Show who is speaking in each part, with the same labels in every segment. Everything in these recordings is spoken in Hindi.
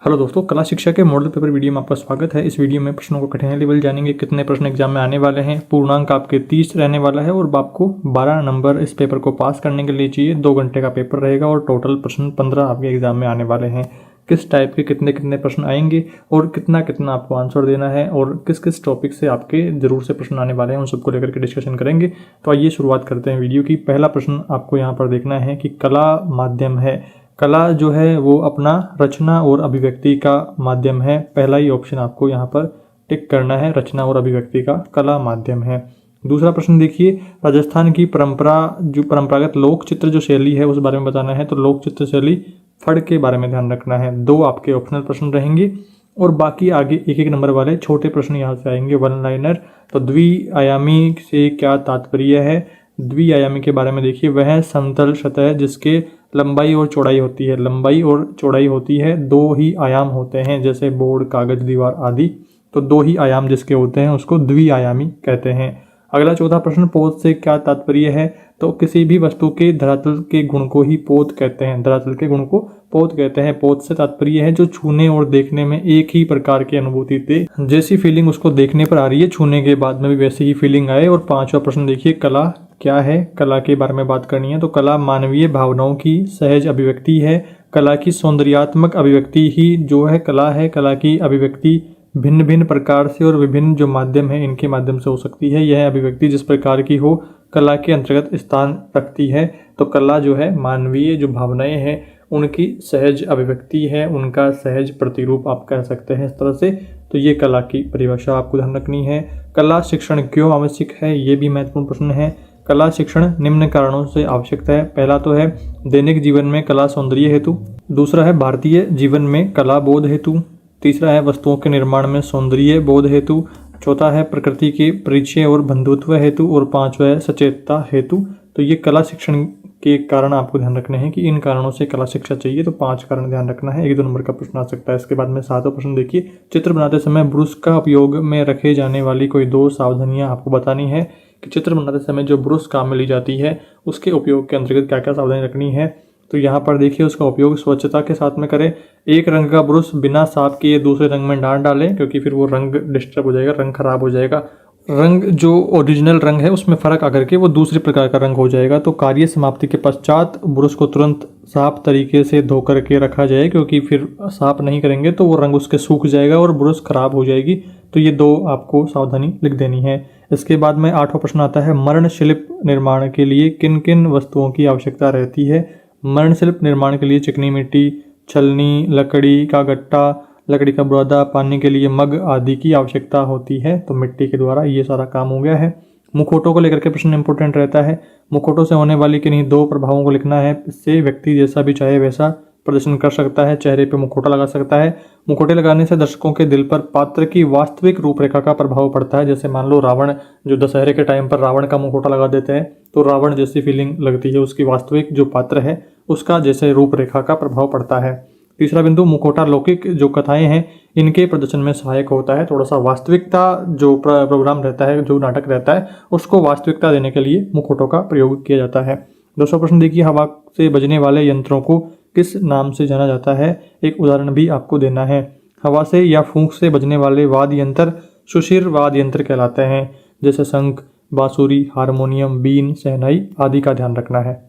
Speaker 1: हेलो दोस्तों, कला शिक्षा के मॉडल पेपर वीडियो में आपका स्वागत है। इस वीडियो में प्रश्नों को कठिनाई लेवल जानेंगे, कितने प्रश्न एग्जाम में आने वाले हैं, पूर्णांक आपके 30 रहने वाला है और आपको 12 नंबर इस पेपर को पास करने के लिए चाहिए। 2 घंटे का पेपर रहेगा और टोटल प्रश्न 15 आपके एग्जाम में आने वाले हैं। किस टाइप के कितने कितने प्रश्न आएंगे और कितना कितना आपको आंसर देना है और किस किस टॉपिक से आपके जरूर से प्रश्न आने वाले हैं, उन सबको लेकर के डिस्कशन करेंगे। तो आइए शुरुआत करते हैं वीडियो की। पहला प्रश्न आपको यहाँ पर देखना है कि कला माध्यम है। कला जो है वो अपना रचना और अभिव्यक्ति का माध्यम है। पहला ही ऑप्शन आपको यहाँ पर टिक करना है, रचना और अभिव्यक्ति का कला माध्यम है। दूसरा प्रश्न देखिए, राजस्थान की परंपरागत लोक चित्र जो शैली है उस बारे में बताना है। तो लोक चित्र शैली फड़ के बारे में ध्यान रखना है। 2 आपके ऑप्शनल प्रश्न रहेंगे और बाकी आगे 1-1 नंबर वाले छोटे प्रश्न यहाँ से आएंगे, 1 लाइनर। तो द्विआयामी से क्या तात्पर्य है? द्विआयामी के बारे में देखिए, वह समतल सतह जिसके लंबाई और चौड़ाई होती है। लंबाई और चौड़ाई होती है, 2 ही आयाम होते हैं, जैसे बोर्ड, कागज, दीवार आदि। तो 2 ही आयाम जिसके होते हैं उसको द्विआयामी कहते हैं। अगला चौथा प्रश्न, पोत से क्या तात्पर्य है? तो किसी भी वस्तु के धरातल के गुण को ही पोत कहते हैं। धरातल के गुण को पोत कहते हैं। पोत से तात्पर्य है जो छूने और देखने में एक ही प्रकार की अनुभूति दे, जैसी फीलिंग उसको देखने पर आ रही है छूने के बाद में भी वैसी ही फीलिंग आए। और 5वां प्रश्न देखिए, कला क्या है? कला के बारे में बात करनी है। तो कला मानवीय भावनाओं की सहज अभिव्यक्ति है। कला की सौंदर्यात्मक अभिव्यक्ति ही जो है कला है। कला की अभिव्यक्ति भिन्न भिन्न प्रकार से और विभिन्न जो माध्यम है इनके माध्यम से हो सकती है। यह अभिव्यक्ति जिस प्रकार की हो कला के अंतर्गत स्थान रखती है। तो कला जो है मानवीय जो भावनाएं हैं उनकी सहज अभिव्यक्ति है, उनका सहज प्रतिरूप आप कह सकते हैं इस तरह से। तो ये कला की परिभाषा आपको ध्यान रखनी है। कला शिक्षण क्यों आवश्यक है? ये भी महत्वपूर्ण प्रश्न है। कला शिक्षण निम्न कारणों से आवश्यक है। पहला तो है दैनिक जीवन में कला सौंदर्य हेतु। दूसरा है भारतीय जीवन में कला बोध हेतु। तीसरा है वस्तुओं के निर्माण में सौंदर्य बोध हेतु। चौथा है प्रकृति के परिचय और बंधुत्व हेतु। और 5वां है सचेतता हेतु। तो ये कला शिक्षण के कारण आपको ध्यान रखने हैं कि इन कारणों से कला शिक्षा चाहिए। तो 5 कारण ध्यान रखना है। 1-2 नंबर का प्रश्न आ सकता है। इसके बाद में 7वां प्रश्न देखिए, चित्र बनाते समय ब्रश का उपयोग में रखे जाने वाली कोई 2 सावधानियां आपको बतानी है कि चित्र बनाते समय जो ब्रश काम में ली जाती है उसके उपयोग के अंतर्गत क्या क्या सावधानी रखनी है। तो यहाँ पर देखिए, उसका उपयोग स्वच्छता के साथ में करें। एक रंग का ब्रश बिना साफ किए दूसरे रंग में ना डालें, क्योंकि फिर वो रंग डिस्टर्ब हो जाएगा, रंग खराब हो जाएगा। रंग जो ओरिजिनल रंग है उसमें फ़र्क आकर के वो दूसरे प्रकार का रंग हो जाएगा। तो कार्य समाप्ति के पश्चात ब्रश को तुरंत साफ तरीके से धो करके रखा जाए, क्योंकि फिर साफ नहीं करेंगे तो वो रंग उसके सूख जाएगा और ब्रश खराब हो जाएगी। तो ये 2 आपको सावधानी लिख देनी है। इसके बाद में 8वां प्रश्न आता है, मरणशिल्प निर्माण के लिए किन किन वस्तुओं की आवश्यकता रहती है? मरणशिल्प निर्माण के लिए चिकनी मिट्टी, छलनी, लकड़ी का गट्टा, लकड़ी का बुरादा, पानी के लिए मग आदि की आवश्यकता होती है। तो मिट्टी के द्वारा ये सारा काम हो गया है। मुखौटों को लेकर के प्रश्न इंपॉर्टेंट रहता है। मुखौटों से होने वाली किन्हीं 2 प्रभावों को लिखना है। इससे व्यक्ति जैसा भी चाहे वैसा प्रदर्शन कर सकता है। चेहरे पे मुखौटा लगा सकता है। मुखौटे लगाने से दर्शकों के दिल पर पात्र की वास्तविक रूपरेखा का प्रभाव पड़ता है। जैसे मान लो रावण, जो दशहरे के टाइम पर रावण का मुखौटा लगा देते हैं तो रावण जैसी फीलिंग लगती है, उसकी वास्तविक जो पात्र है उसका जैसे रूपरेखा का प्रभाव पड़ता है। तीसरा बिंदु, मुखौटा लौकिक जो कथाएं हैं इनके प्रदर्शन में सहायक होता है। थोड़ा सा वास्तविकता जो प्रोग्राम रहता है, जो नाटक रहता है, उसको वास्तविकता देने के लिए मुखौटों का प्रयोग किया जाता है। दूसरा प्रश्न देखिए, हवा से बजने वाले यंत्रों को किस नाम से जाना जाता है? एक उदाहरण भी आपको देना है। हवा से या फूंक से बजने वाले वाद्य यंत्र सुशिर वाद्य यंत्र कहलाते हैं, जैसे शंख, बांसुरी, हारमोनियम, बीन, शहनाई आदि का ध्यान रखना है।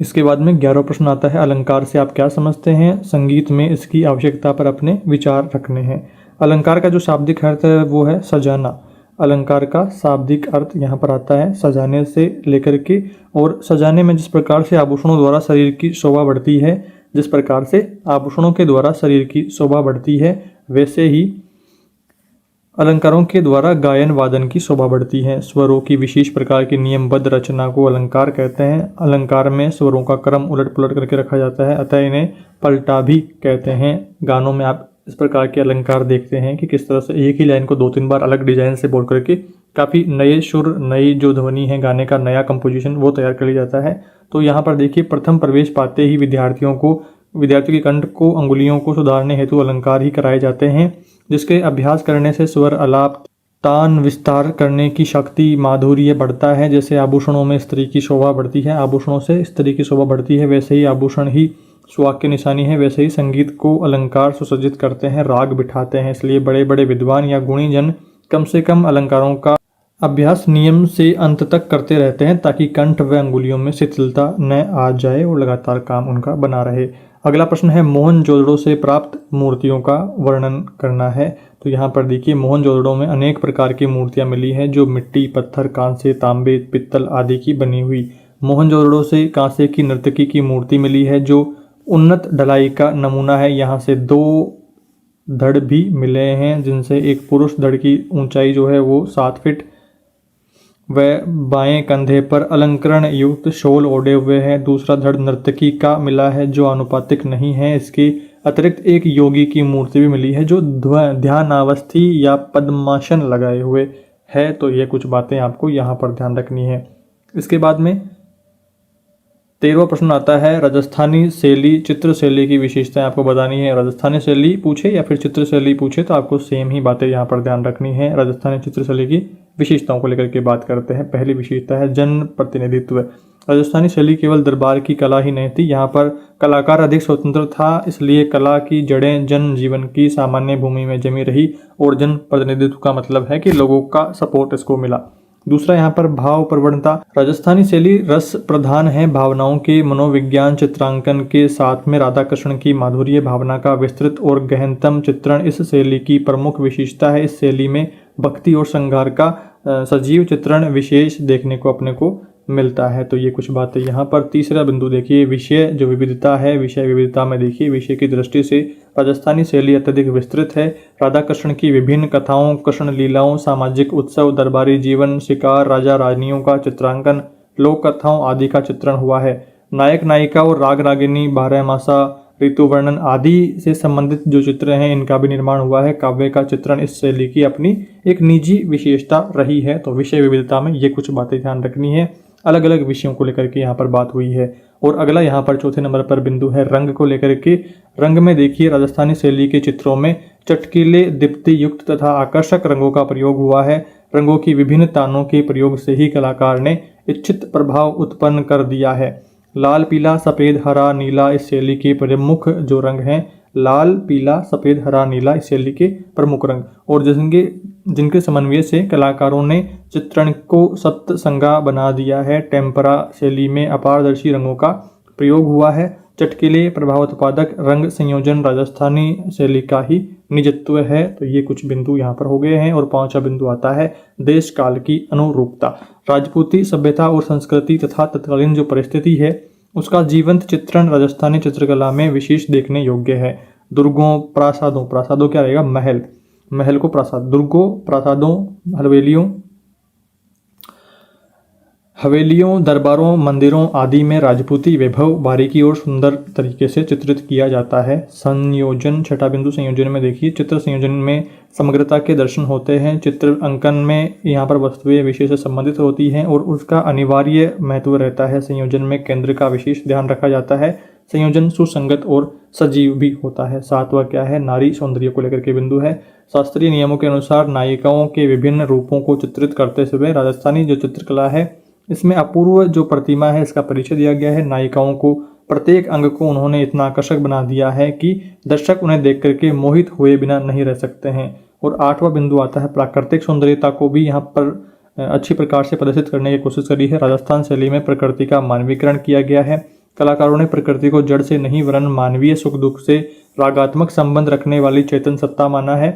Speaker 1: इसके बाद में 11वां प्रश्न आता है, अलंकार से आप क्या समझते हैं? संगीत में इसकी आवश्यकता पर अपने विचार रखने हैं। अलंकार का जो शाब्दिक अर्थ है वो है सजाना। अलंकार का शाब्दिक अर्थ यहाँ पर आता है सजाने से लेकर के, और सजाने में जिस प्रकार से आभूषणों द्वारा शरीर की शोभा बढ़ती है, जिस प्रकार से आभूषणों के द्वारा शरीर की शोभा बढ़ती है, वैसे ही अलंकारों के द्वारा गायन वादन की शोभा बढ़ती है। स्वरों की विशेष प्रकार की नियमबद्ध रचना को अलंकार कहते हैं। अलंकार में स्वरों का क्रम उलट पुलट करके रखा जाता है, अतः इन्हें पलटा भी कहते हैं। गानों में आप इस प्रकार के अलंकार देखते हैं कि किस तरह से एक ही लाइन को 2-3 बार अलग डिजाइन से बोल करके काफ़ी नए सुर, नई जो ध्वनि है, गाने का नया कंपोजिशन वो तैयार कर लिया जाता है। तो यहाँ पर देखिए, प्रथम प्रवेश पाते ही विद्यार्थियों के कंठ को, अंगुलियों को सुधारने हेतु अलंकार ही कराए जाते हैं, जिसके अभ्यास करने से स्वर, आलाप, तान विस्तार करने की शक्ति, माधुर्य बढ़ता है। जैसे आभूषणों में स्त्री की शोभा बढ़ती है, आभूषणों से स्त्री की शोभा बढ़ती है, वैसे ही आभूषण ही सुहाग की निशानी है, वैसे ही संगीत को अलंकार सुसज्जित करते हैं, राग बिठाते हैं। इसलिए बड़े बड़े विद्वान या गुणी जन कम से कम अलंकारों का अभ्यास नियम से अंत तक करते रहते हैं, ताकि कंठ व अंगुलियों में शिथिलता न आ जाए और लगातार काम उनका बना रहे। अगला प्रश्न है, मोहनजोदड़ो से प्राप्त मूर्तियों का वर्णन करना है। तो यहाँ पर देखिए, मोहनजोदड़ो में अनेक प्रकार की मूर्तियां मिली हैं, जो मिट्टी, पत्थर, कांसे, तांबे, पित्तल आदि की बनी हुई। मोहनजोदड़ो से कांसे की नर्तकी की मूर्ति मिली है, जो उन्नत ढलाई का नमूना है। यहाँ से 2 धड़ भी मिले हैं, जिनसे एक पुरुष धड़ की ऊंचाई जो है वो 7 फीट व बाएं कंधे पर अलंकरण युक्त शोल ओढ़े हुए है। दूसरा धड़ नर्तकी का मिला है, जो आनुपातिक नहीं है। इसके अतिरिक्त एक योगी की मूर्ति भी मिली है, जो ध्यानावस्थी या पद्मासन लगाए हुए है। तो ये कुछ बातें आपको यहाँ पर ध्यान रखनी है। इसके बाद में 13वां प्रश्न आता है, राजस्थानी शैली चित्र शैली की विशेषताएं आपको बतानी है। राजस्थानी शैली पूछे या फिर चित्र शैली पूछे तो आपको सेम ही बातें यहाँ पर ध्यान रखनी है। राजस्थानी चित्र शैली की विशेषताओं को लेकर के बात करते हैं। पहली विशेषता है जन प्रतिनिधित्व। राजस्थानी शैली केवल दरबार की कला ही नहीं थी, यहाँ पर कलाकार अधिक स्वतंत्र था, इसलिए कला की जड़ें जन जीवन की सामान्य भूमि में जमी रही और जन प्रतिनिधित्व का मतलब है कि लोगों का सपोर्ट इसको मिला। दूसरा यहाँ पर भाव प्रवणता। राजस्थानी शैली रस प्रधान है, भावनाओं के मनोविज्ञान चित्रांकन के साथ में राधा कृष्ण की माधुर्य भावना का विस्तृत और गहनतम चित्रण इस शैली की प्रमुख विशेषता है। इस शैली में भक्ति और श्रृंगार का सजीव चित्रण विशेष देखने को अपने को मिलता है। तो ये कुछ बातें यहाँ पर। तीसरा बिंदु देखिए, विषय जो विविधता है, विषय विविधता में देखिए विषय की दृष्टि से राजस्थानी शैली अत्यधिक विस्तृत है। राधा कृष्ण की विभिन्न कथाओं, कृष्ण लीलाओं, सामाजिक उत्सव, दरबारी जीवन, शिकार, राजा रानियों का चित्रांकन, लोक कथाओं आदि का चित्रण हुआ है। नायक नायिका और राग रागिनी, बारहमासा, ऋतु वर्णन आदि से संबंधित जो चित्र हैं इनका भी निर्माण हुआ है। काव्य का चित्रण इस शैली की अपनी एक निजी विशेषता रही है। तो विषय विविधता में ये कुछ बातें ध्यान रखनी है। अलग अलग विषयों को लेकर के यहाँ पर बात हुई है। और अगला यहाँ पर चौथे नंबर पर बिंदु है रंग को लेकर के। रंग में देखिए, राजस्थानी शैली के चित्रों में चटकीले, दीप्ति युक्त तथा आकर्षक रंगों का प्रयोग हुआ है। रंगों की विभिन्न तानों के प्रयोग से ही कलाकार ने इच्छित प्रभाव उत्पन्न कर दिया है। लाल, पीला, सफेद, हरा, नीला इस शैली के प्रमुख जो रंग हैं। लाल, पीला, सफेद, हरा, नीला इस शैली के प्रमुख रंग, और जिनके समन्वय से कलाकारों ने चित्रण को सप्तसंगा बना दिया है। टेम्परा शैली में अपारदर्शी रंगों का प्रयोग हुआ है। चटकीले, प्रभाव उत्पादक रंग संयोजन राजस्थानी शैली का ही निजत्व है। तो ये कुछ बिंदु यहाँ पर हो गए हैं। और 5वां बिंदु आता है देश काल की अनुरूपता। राजपूती सभ्यता और संस्कृति तथा तत्कालीन जो परिस्थिति है उसका जीवंत चित्रण राजस्थानी चित्रकला में विशेष देखने योग्य है। दुर्गों, प्रासादों, प्रासादों क्या रहेगा, महल, महल को प्रासाद, दुर्गों, प्रासादों, हवेलियों, दरबारों, मंदिरों आदि में राजपूती वैभव बारीकी और सुंदर तरीके से चित्रित किया जाता है। संयोजन, छठा बिंदु संयोजन में देखिए, चित्र संयोजन में समग्रता के दर्शन होते हैं। चित्र अंकन में यहाँ पर वस्तुएं विषय से संबंधित होती हैं और उसका अनिवार्य महत्व रहता है। संयोजन में केंद्र का विशेष ध्यान रखा जाता है। संयोजन सुसंगत और सजीव भी होता है। 7वां क्या है, नारी सौंदर्य को लेकर के बिंदु है। शास्त्रीय नियमों के अनुसार नायिकाओं के विभिन्न रूपों को चित्रित करते हुए राजस्थानी जो चित्रकला है इसमें अपूर्व जो प्रतिमा है इसका परिचय दिया गया है। नायिकाओं को प्रत्येक अंग को उन्होंने इतना आकर्षक बना दिया है कि दर्शक उन्हें देख करके मोहित हुए बिना नहीं रह सकते हैं। और 8वां बिंदु आता है प्राकृतिक सौंदर्यता को भी यहाँ पर अच्छी प्रकार से प्रदर्शित करने की कोशिश करी है। राजस्थान शैली में प्रकृति का मानवीकरण किया गया है। कलाकारों ने प्रकृति को जड़ से नहीं वरन मानवीय सुख दुख से रागात्मक संबंध रखने वाली चेतन सत्ता माना है।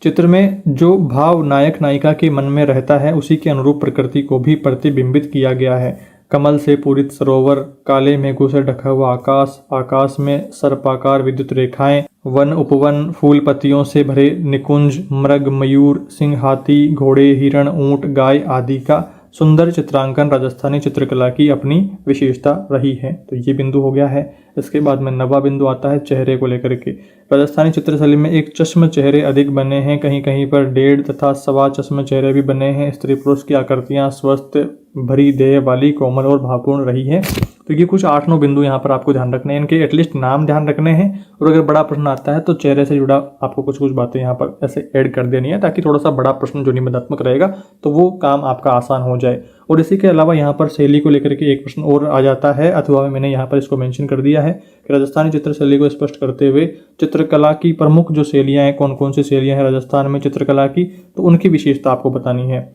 Speaker 1: चित्र में जो भाव नायक नायिका के मन में रहता है उसी के अनुरूप प्रकृति को भी प्रतिबिंबित किया गया है। कमल से पूरित सरोवर, काले मेघों से ढका हुआ आकाश, आकाश में सर्पाकार विद्युत रेखाएं, वन उपवन, फूल पत्तियों से भरे निकुंज, मृग, मयूर, सिंह, हाथी, घोड़े, हिरण, ऊंट, गाय आदि का सुंदर चित्रांकन राजस्थानी चित्रकला की अपनी विशेषता रही है। तो ये बिंदु हो गया है। इसके बाद में 9वां बिंदु आता है चेहरे को लेकर के। राजस्थानी चित्रशैली में एक चश्म चेहरे अधिक बने हैं, कहीं कहीं पर 1.5 तथा 1.25 चश्म चेहरे भी बने हैं। स्त्री पुरुष की आकृतियां स्वस्थ भरी देह वाली, कोमल और भावपूर्ण रही है। तो ये कुछ 8-9 बिंदु यहाँ पर आपको ध्यान रखने हैं, इनके एटलीस्ट नाम ध्यान रखने हैं, और अगर बड़ा प्रश्न आता है तो चेहरे से जुड़ा आपको कुछ कुछ बातें यहाँ पर ऐसे ऐड कर देनी है, ताकि थोड़ा सा बड़ा प्रश्न जो निबंधात्मक रहेगा तो वो काम आपका आसान हो जाए। और इसी के अलावा यहाँ पर शैली को लेकर के एक प्रश्न और आ जाता है, अथवा मैंने यहाँ पर इसको मेंशन कर दिया है कि राजस्थानी चित्र शैली को स्पष्ट करते हुए चित्रकला की प्रमुख जो शैलियाँ हैं, कौन कौन सी शैलियाँ हैं राजस्थान में चित्रकला की, तो उनकी विशेषता आपको बतानी है।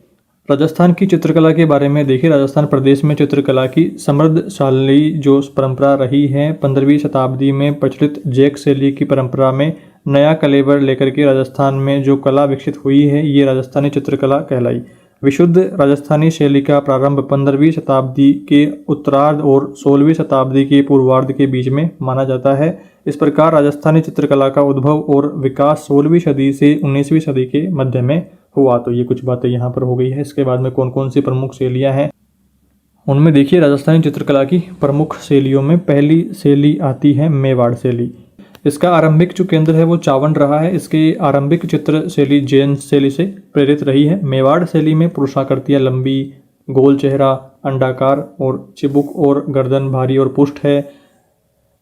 Speaker 1: राजस्थान की चित्रकला के बारे में देखिए, राजस्थान प्रदेश में चित्रकला की समृद्धशाली जो परंपरा रही है, 15वीं शताब्दी में प्रचलित जैक शैली की परंपरा में नया कलेवर लेकर के राजस्थान में जो कला विकसित हुई है, ये राजस्थानी चित्रकला कहलाई। विशुद्ध राजस्थानी शैली का प्रारंभ 15वीं शताब्दी के उत्तरार्ध और 16वीं शताब्दी के पूर्वार्ध के बीच में माना जाता है। इस प्रकार राजस्थानी चित्रकला का उद्भव और विकास 16वीं सदी से 19वीं सदी के मध्य में हुआ। तो ये कुछ बातें यहाँ पर हो गई है। इसके बाद में कौन कौन सी प्रमुख शैलियाँ हैं उनमें देखिए, राजस्थानी चित्रकला की प्रमुख शैलियों में पहली शैली आती है मेवाड़ शैली। इसका आरंभिक जो केंद्र है वो चावंड रहा है। इसके आरंभिक चित्र शैली जैन शैली से प्रेरित रही है। मेवाड़ शैली में पुरुषाकृतियाँ लंबी, गोल चेहरा, अंडाकार और चिबुक और गर्दन भारी और पुष्ट है।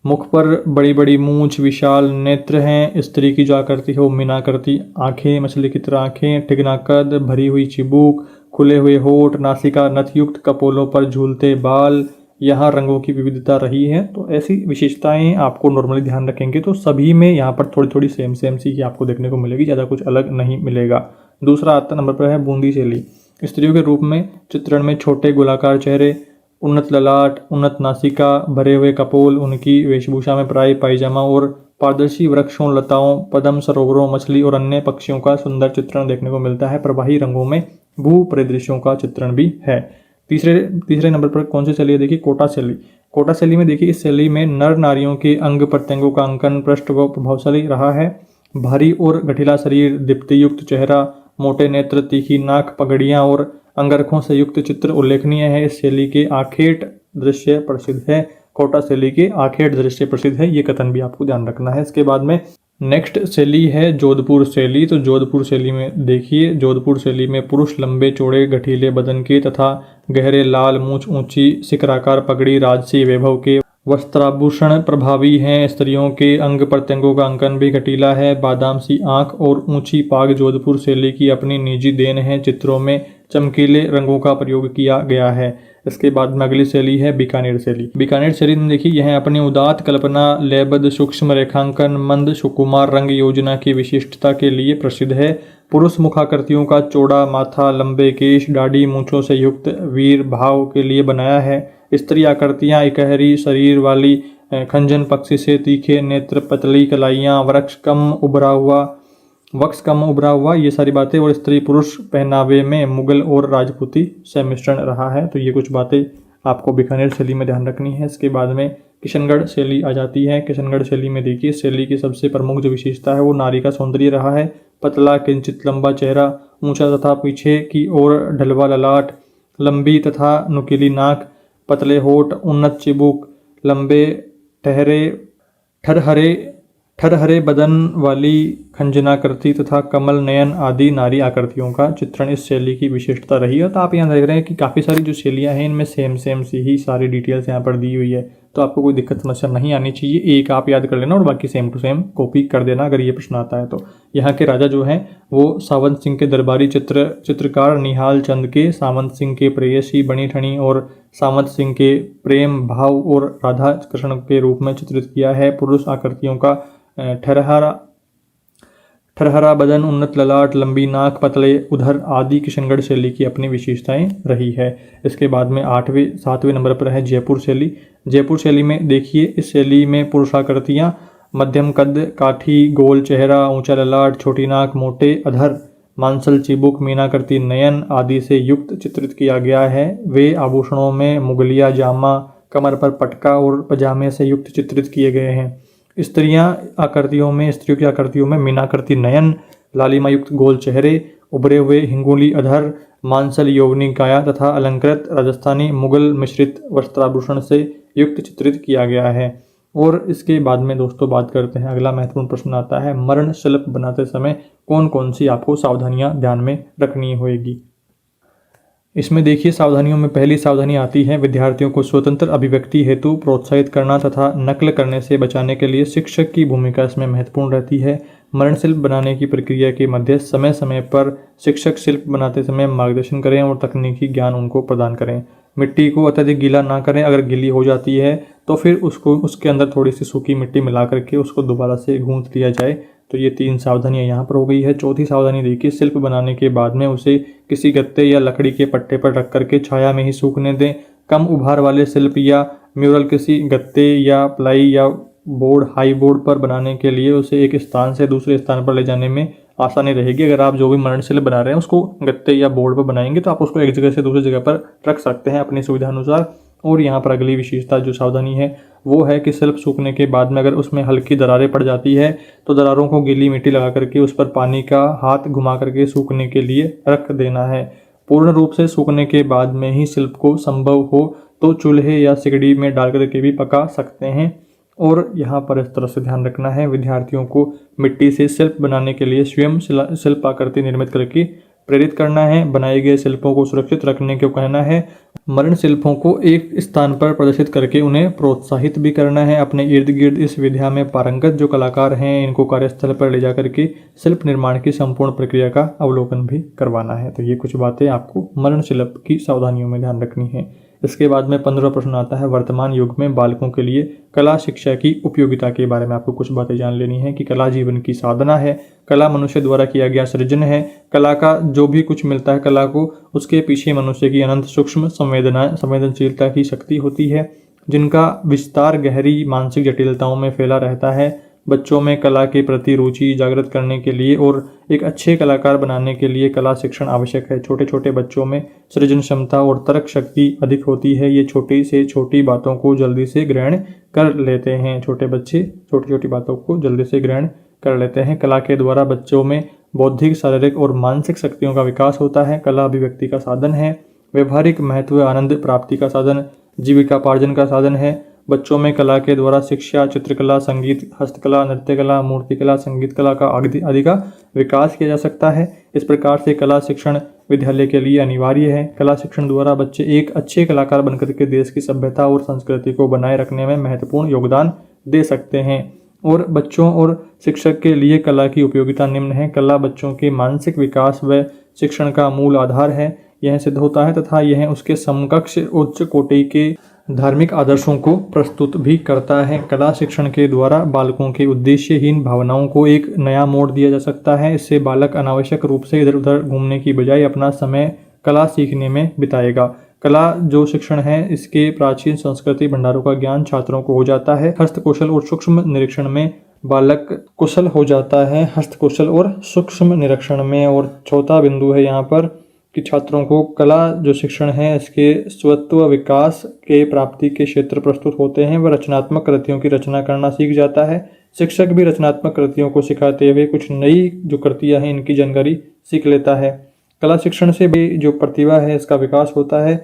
Speaker 1: मुख पर बड़ी बड़ी मूंछ, विशाल नेत्र हैं। स्त्री की जो आकृति है वो मीनाकृति, आंखें मछली की तरह आंखें, ठिगना कद, भरी हुई चिबुक, खुले हुए होठ, नासिका नथयुक्त, कपोलों पर झूलते बाल, यहाँ रंगों की विविधता रही है। तो ऐसी विशेषताएं आपको नॉर्मली ध्यान रखेंगे तो सभी में यहाँ पर थोड़ी थोड़ी सेम सी ही आपको देखने को मिलेगी, ज़्यादा कुछ अलग नहीं मिलेगा। दूसरा आता नंबर पर है बूंदी शैली। स्त्रियों के रूप में चित्रण में छोटे गोलाकार चेहरे, उन्नत ललाट, उन्नत नासिका, भरे हुए कपोल, उनकी वेशभूषा में प्राय पायजामा और पारदर्शी वृक्षों, लताओं, पद्म, सरोवरों, मछली और अन्य पक्षियों का सुंदर चित्रण देखने को मिलता है। प्रवाही रंगों में भू परिदृश्यों का चित्रण भी है। तीसरे नंबर पर कौन सी शैली है देखिए, कोटा शैली। कोटा शैली में देखिए, इस शैली में नर नारियों के अंग प्रत्यंगों का अंकन पृष्ठ व प्रभावशाली रहा है। भारी और गठीला शरीर, दीप्तियुक्त चेहरा, मोटे नेत्र, तीखी नाक, पगड़ियाँ और अंगरखों से युक्त चित्र उल्लेखनीय है। इस शैली के आखेट दृश्य प्रसिद्ध है। कोटा शैली के आखेट दृश्य प्रसिद्ध है, ये कथन भी आपको ध्यान रखना है। इसके बाद में नेक्स्ट शैली है जोधपुर शैली। तो जोधपुर शैली में देखिए, जोधपुर शैली में पुरुष लंबे चौड़े गठीले बदन के तथा गहरे लाल मूंछ, ऊंची शिखराकार पगड़ी, राजसी वैभव के वस्त्राभूषण प्रभावी हैं। स्त्रियों के अंग प्रत्यंगों का अंकन भी गठीला है। बादाम सी आंख और ऊंची पाग जोधपुर शैली की अपनी निजी देन है। चित्रों में चमकीले रंगों का प्रयोग किया गया है। इसके बाद में अगली शैली है बीकानेर शैली। बीकानेर शैली में देखिए, यह अपनी उदात्त कल्पना, लयबद्ध सूक्ष्म रेखांकन, मंद सुकुमार रंग योजना की विशिष्टता के लिए प्रसिद्ध है। पुरुष मुखाकृतियों का चौड़ा माथा, लंबे केश, दाढ़ी, मूंछों से युक्त वीर भाव के लिए बनाया है। स्त्री आकृतियां इकहरी शरीर वाली, खंजन पक्षी से तीखे नेत्र, पतली कलाइयाँ, वक्स कम उभरा हुआ, ये सारी बातें। और स्त्री पुरुष पहनावे में मुगल और राजपूती से मिश्रण रहा है। तो ये कुछ बातें आपको बीकानेर शैली में ध्यान रखनी है। इसके बाद में किशनगढ़ शैली आ जाती है। किशनगढ़ शैली में देखिए, शैली की सबसे प्रमुख जो विशेषता है वो नारी का सौंदर्य रहा है। पतला किंचित लंबा चेहरा, ऊंचा तथा पीछे की ओर ढलवा ललाट, लंबी तथा नुकीली नाक, पतले होठ, उन्नत चिबुक, लंबे ठरहरे बदन वाली खंजनाकृति तथा कमल नयन आदि नारी आकृतियों का चित्रण इस शैली की विशेषता रही है। तो आप यहाँ देख रहे हैं कि काफ़ी सारी जो शैलियाँ हैं इनमें सेम सी ही सारी डिटेल्स यहाँ पर दी हुई है। तो आपको कोई दिक्कत समस्या नहीं आनी चाहिए। एक आप याद कर लेना और बाकी सेम टू सेम कॉपी कर देना अगर ये प्रश्न आता है तो। यहाँ के राजा जो हैं वो सावंत सिंह के दरबारी चित्रकार निहाल चंद के, सावंत सिंह के प्रेयसी बनी ठनी और सावंत सिंह के प्रेम भाव और राधा कृष्ण के रूप में चित्रित किया है। पुरुष आकृतियों का ठरहरा बदन, उन्नत ललाट, लंबी नाक, पतले उधर आदि किशनगढ़ शैली की अपनी विशेषताएं रही है। इसके बाद में 7वें नंबर पर है जयपुर शैली। जयपुर शैली में देखिए, इस शैली में पुरुषाकृतियां मध्यम कद, काठी, गोल चेहरा, ऊंचा ललाट, छोटी नाक, मोटे अधर, मांसल चिबुक, मीनाकृति नयन आदि से युक्त चित्रित किया गया है। वे आभूषणों में मुगलिया जामा, कमर पर पटका और पजामे से युक्त चित्रित किए गए हैं। स्त्रियों की आकृतियों में मीनाकृति नयन, लालिमा युक्त गोल चेहरे, उभरे हुए हिंगोली अधर, मांसल यौवनी काया तथा अलंकृत राजस्थानी मुगल मिश्रित वस्त्राभूषण से युक्त चित्रित किया गया है। और इसके बाद में दोस्तों बात करते हैं, अगला महत्वपूर्ण प्रश्न आता है, मरण शिल्प बनाते समय कौन कौन सी आपको सावधानियां ध्यान में रखनी होगी। इसमें देखिए सावधानियों में पहली सावधानी आती है, विद्यार्थियों को स्वतंत्र अभिव्यक्ति हेतु प्रोत्साहित करना तथा नकल करने से बचाने के लिए शिक्षक की भूमिका इसमें महत्वपूर्ण रहती है। मरण शिल्प बनाने की प्रक्रिया के मध्य समय समय पर शिक्षक शिल्प बनाते समय मार्गदर्शन करें और तकनीकी ज्ञान उनको प्रदान करें। मिट्टी को अत्यधिक गीला ना करें, अगर गीली हो जाती है तो फिर उसको उसके अंदर थोड़ी सी सूखी मिट्टी मिला करके उसको दोबारा से गूंथ लिया जाए। तो ये 3 सावधानियां यहाँ पर हो गई है। चौथी सावधानी देखिए, शिल्प बनाने के बाद में उसे किसी गत्ते या लकड़ी के पट्टे पर रख करके छाया में ही सूखने दें। कम उभार वाले शिल्प या म्यूरल किसी गत्ते या प्लाई या बोर्ड हाई बोर्ड पर बनाने के लिए उसे एक स्थान से दूसरे स्थान पर ले जाने में आसानी रहेगी। अगर आप जो भी मरण शिल्प बना रहे हैं उसको गत्ते या बोर्ड पर बनाएंगे तो आप उसको एक जगह से दूसरी जगह पर रख सकते हैं अपनी सुविधा अनुसार। और यहाँ पर अगली विशेषता जो सावधानी है वो है कि शिल्प सूखने के बाद में अगर उसमें हल्की दरारें पड़ जाती है तो दरारों को गीली मिट्टी लगा करके उस पर पानी का हाथ घुमा करके सूखने के लिए रख देना है। पूर्ण रूप से सूखने के बाद में ही शिल्प को संभव हो तो चूल्हे या सिगड़ी में डाल करके भी पका सकते हैं। और यहाँ पर इस तरह से ध्यान रखना है, विद्यार्थियों को मिट्टी से शिल्प बनाने के लिए स्वयं शिल्पाकृति निर्मित करके प्रेरित करना है। बनाए गए शिल्पों को सुरक्षित रखने को कहना है। मरण शिल्पों को एक स्थान पर प्रदर्शित करके उन्हें प्रोत्साहित भी करना है। अपने इर्द गिर्द इस विधा में पारंगत जो कलाकार हैं इनको कार्यस्थल पर ले जाकर के शिल्प निर्माण की संपूर्ण प्रक्रिया का अवलोकन भी करवाना है। तो ये कुछ बातें आपको मरण शिल्प की सावधानियों में ध्यान रखनी है। इसके बाद में 15वां प्रश्न आता है, वर्तमान युग में बालकों के लिए कला शिक्षा की उपयोगिता के बारे में आपको कुछ बातें जान लेनी है कि कला जीवन की साधना है, कला मनुष्य द्वारा किया गया सृजन है। कला का जो भी कुछ मिलता है कला को, उसके पीछे मनुष्य की अनंत सूक्ष्म संवेदनशीलता की शक्ति होती है जिनका विस्तार गहरी मानसिक जटिलताओं में फैला रहता है। बच्चों में कला के प्रति रुचि जागृत करने के लिए और एक अच्छे कलाकार बनाने के लिए कला शिक्षण आवश्यक है। छोटे छोटे बच्चों में सृजन क्षमता और तर्क शक्ति अधिक होती है। ये छोटी से छोटी बातों को जल्दी से ग्रहण कर लेते हैं। छोटे बच्चे छोटी छोटी बातों को जल्दी से ग्रहण कर लेते हैं। कला के द्वारा बच्चों में बौद्धिक, शारीरिक और मानसिक शक्तियों का विकास होता है। कला अभिव्यक्ति का साधन है, व्यवहारिक महत्व, आनंद प्राप्ति का साधन, जीविकापार्जन का साधन है। बच्चों में कला के द्वारा शिक्षा, चित्रकला, संगीत, हस्तकला, नृत्यकला, मूर्तिकला, संगीत कला का आदि का विकास किया जा सकता है। इस प्रकार से कला शिक्षण विद्यालय के लिए अनिवार्य है। कला शिक्षण द्वारा बच्चे एक अच्छे कलाकार बनकर के देश की सभ्यता और संस्कृति को बनाए रखने में महत्वपूर्ण योगदान दे सकते हैं। और बच्चों और शिक्षक के लिए कला की उपयोगिता निम्न है। कला बच्चों के मानसिक विकास व शिक्षण का मूल आधार है, यह सिद्ध होता है तथा यह उसके समकक्ष उच्च कोटि के धार्मिक आदर्शों को प्रस्तुत भी करता है। कला शिक्षण के द्वारा बालकों के उद्देश्यहीन भावनाओं को एक नया मोड़ दिया जा सकता है। इससे बालक अनावश्यक रूप से इधर उधर घूमने की बजाय अपना समय कला सीखने में बिताएगा। कला जो शिक्षण है इसके प्राचीन संस्कृति भंडारों का ज्ञान छात्रों को हो जाता है। हस्तकौशल और सूक्ष्म निरीक्षण में बालक कुशल हो जाता है। हस्तकौशल और सूक्ष्म निरीक्षण में। और चौथा बिंदु है यहाँ पर कि छात्रों को कला जो शिक्षण है इसके स्वत्व विकास के प्राप्ति के क्षेत्र प्रस्तुत होते हैं। वह रचनात्मक कृतियों की रचना करना सीख जाता है। शिक्षक भी रचनात्मक कृतियों को सिखाते हुए कुछ नई जो कृतियां हैं इनकी जानकारी सीख लेता है। कला शिक्षण से भी जो प्रतिभा है इसका विकास होता है।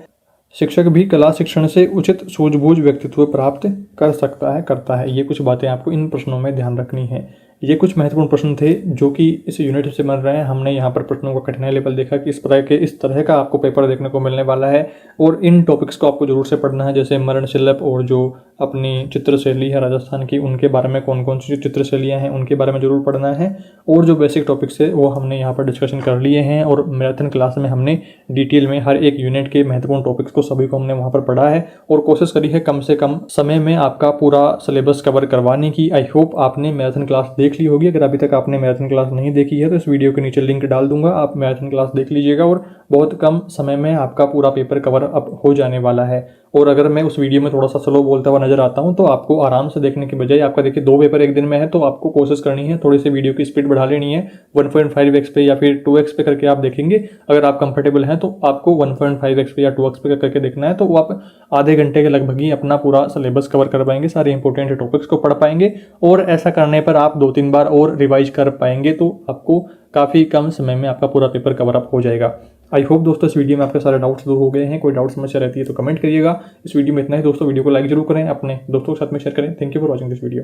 Speaker 1: शिक्षक भी कला शिक्षण से उचित सूझबूझ व्यक्तित्व प्राप्त करता है। ये कुछ बातें आपको इन प्रश्नों में ध्यान रखनी है। ये कुछ महत्वपूर्ण प्रश्न थे जो कि इस यूनिट से बन रहे हैं। हमने यहाँ पर प्रश्नों का कठिनाई लेवल देखा कि इस तरह का आपको पेपर देखने को मिलने वाला है और इन टॉपिक्स को आपको जरूर से पढ़ना है। जैसे मरण शिल्प और जो अपनी चित्रशैली है राजस्थान की, उनके बारे में कौन कौन सी चित्रशैलियाँ हैं उनके बारे में जरूर पढ़ना है। और जो बेसिक टॉपिक्स है वो हमने यहाँ पर डिस्कशन कर लिए हैं और मैराथन क्लास में हमने डिटेल में हर एक यूनिट के महत्वपूर्ण टॉपिक्स को सभी को हमने वहाँ पर पढ़ा है और कोशिश करी है कम से कम समय में आपका पूरा सिलेबस कवर करवाने की। आई होप आपने मैराथन क्लास देख ली होगी। अगर अभी तक आपने मैराथन क्लास नहीं देखी है तो इस वीडियो के नीचे लिंक डाल दूंगा, आप मैराथन क्लास देख लीजिएगा और बहुत कम समय में आपका पूरा पेपर कवर अप हो जाने वाला है। और अगर मैं उस वीडियो में थोड़ा सा स्लो बोलता हुआ नजर आता हूं तो आपको आराम से देखने के बजाय, आपका देखिए 2 पेपर एक दिन में है तो आपको कोशिश करनी है थोड़ी सी वीडियो की स्पीड बढ़ा लेनी है। 1.5x पे या फिर 2x पे करके आप देखेंगे। अगर आप कंफर्टेबल हैं तो आपको 1.5x पे या 2x पे करके देखना है, तो आप आधे घंटे के लगभग ही अपना पूरा सिलेबस कवर कर पाएंगे, सारे इंपॉर्टेंट टॉपिक्स को पढ़ पाएंगे। और ऐसा करने पर आप 2-3 बार और रिवाइज कर पाएंगे तो आपको काफ़ी कम समय में आपका पूरा पेपर कवर अप हो जाएगा। आई होप दोस्तों इस वीडियो में आपके सारे डाउट्स दूर हो गए हैं। कोई डाउट समस्या रहती है तो कमेंट करिएगा। इस वीडियो में इतना ही दोस्तों, वीडियो को लाइक जरूर करें, अपने दोस्तों के साथ में शेयर करें। Thank you for watching this video.